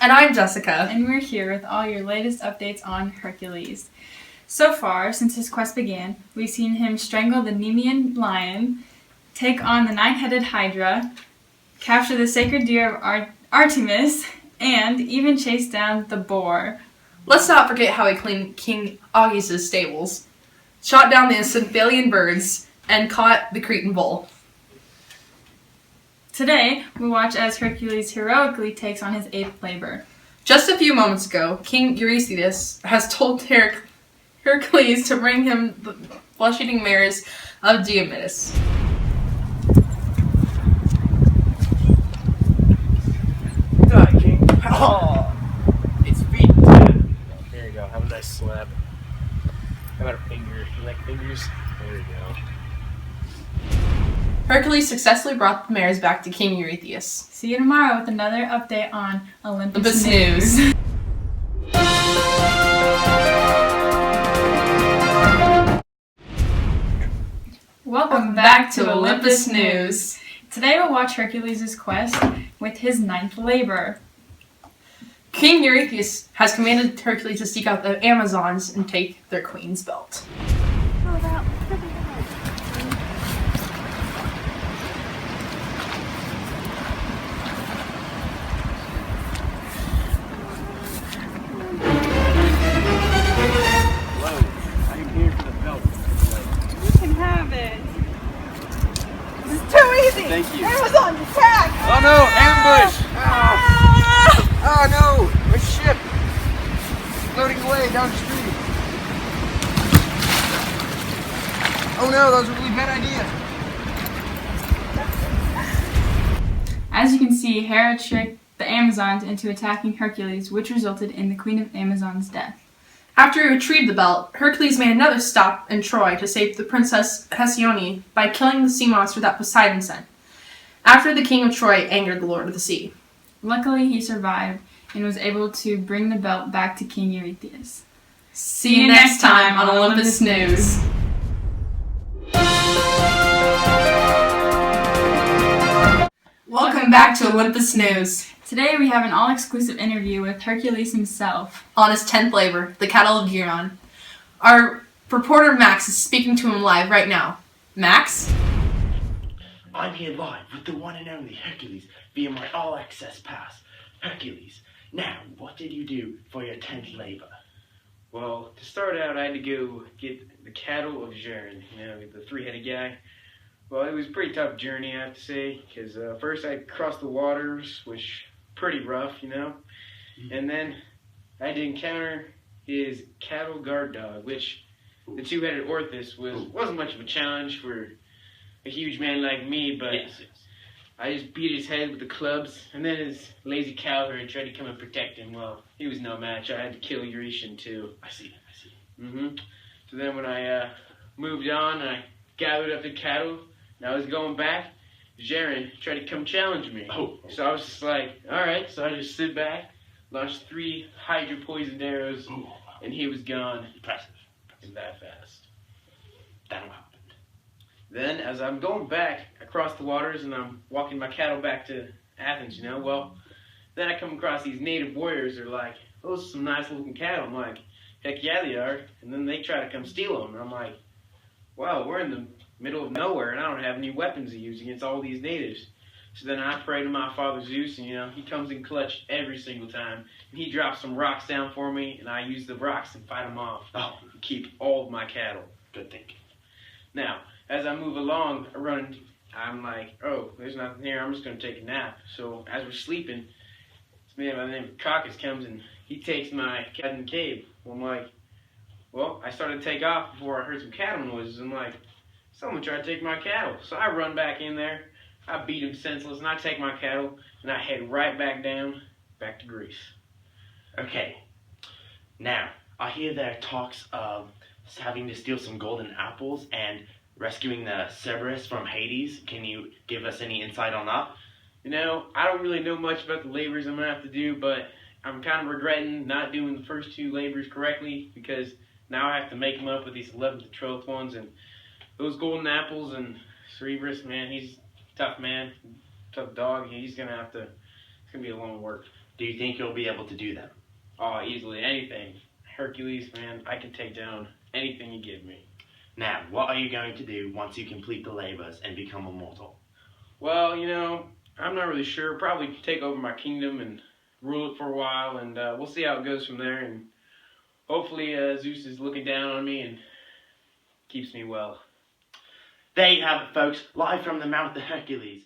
And I'm Jessica. And we're here with all your latest updates on Hercules. So far, since his quest began, we've seen him strangle the Nemean lion, take on the nine-headed Hydra, capture the sacred deer of Artemis, and even chase down the boar. Let's not forget how he cleaned King Augustus' stables, shot down the Cynthian birds, and caught the Cretan bull. Today, we watch as Hercules heroically takes on his eighth labor. Just a few moments ago, King Eurystheus has told Hercules to bring him the flesh-eating mares of Diomedes. Die, King. Oh, it's feet. There you go. Have a nice slab. How about a finger? You like fingers? There you go. Hercules successfully brought the mares back to King Eurystheus. See you tomorrow with another update on Olympus News. Welcome back to Olympus News. Today we'll watch Hercules' quest with his ninth labor. King Eurystheus has commanded Hercules to seek out the Amazons and take their queen's belt. Thank you. Amazon, attack! Oh no, ambush! Oh no, my ship! Floating away down the street. Oh no, that was a really bad idea. As you can see, Hera tricked the Amazons into attacking Hercules, which resulted in the Queen of Amazon's death. After he retrieved the belt, Hercules made another stop in Troy to save the princess Hesione by killing the sea monster that Poseidon sent, after the king of Troy angered the lord of the sea. Luckily, he survived and was able to bring the belt back to King Eurystheus. See you next time on Olympus News. Welcome back to Olympus News. Today we have an all-exclusive interview with Hercules himself. On his 10th labor, the cattle of Geron. Our reporter Max is speaking to him live right now. Max? I'm here live with the one and only Hercules via my all-access pass. Hercules, now, what did you do for your 10th labor? Well, to start out, I had to go get the cattle of Geron, the three-headed guy. Well, it was a pretty tough journey, I have to say, because first I crossed the waters, which pretty rough, and then I had to encounter his cattle guard dog, which the two-headed Orthus wasn't much of a challenge for a huge man like me, but Yes. I just beat his head with the clubs, and then his lazy cowherd tried to come and protect him. Well, he was no match. I had to kill Eurytion too. I see. So then when I moved on, I gathered up the cattle, and I was going back, Geron tried to come challenge me. Oh. So I was just like, alright, so I just stood back, launched 3 Hydra poisoned arrows, Ooh. and he was gone. Impressive. And that fast. That happened. Then, as I'm going back across the waters and I'm walking my cattle back to Athens, well, then I come across these native warriors. They're like, those are some nice looking cattle. I'm like, heck yeah, they are. And then they try to come steal them. And I'm like, wow, we're in the middle of nowhere and I don't have any weapons to use against all these natives. So then I pray to my father Zeus, and he comes in clutch every single time. And he drops some rocks down for me, and I use the rocks and fight them off. Oh. And keep all of my cattle. Good thinking. Now, as I move along, I'm like, oh, there's nothing here, I'm just going to take a nap. So as we're sleeping, this man by the name of Caucus comes and he takes my cat in the cave. Well, I'm like, well, I started to take off before I heard some cattle noises. I'm like, someone tried to take my cattle. So I run back in there, I beat him senseless, and I take my cattle, and I head right back down, back to Greece. Okay. Now, I hear there are talks of having to steal some golden apples and rescuing the Cerberus from Hades. Can you give us any insight on that? I don't really know much about the labors I'm going to have to do, but I'm kind of regretting not doing the first 2 labors correctly, because now I have to make them up with these 11th and 12th ones, and those golden apples and Cerberus, man, he's a tough man, tough dog. It's going to be a long work. Do you think you'll be able to do them? Oh, easily anything. Hercules, man, I can take down anything you give me. Now, what are you going to do once you complete the labors and become immortal? Well, I'm not really sure. Probably take over my kingdom and rule it for a while, and we'll see how it goes from there. And hopefully Zeus is looking down on me and keeps me well. There you have it, folks, live from the Mount of Hercules.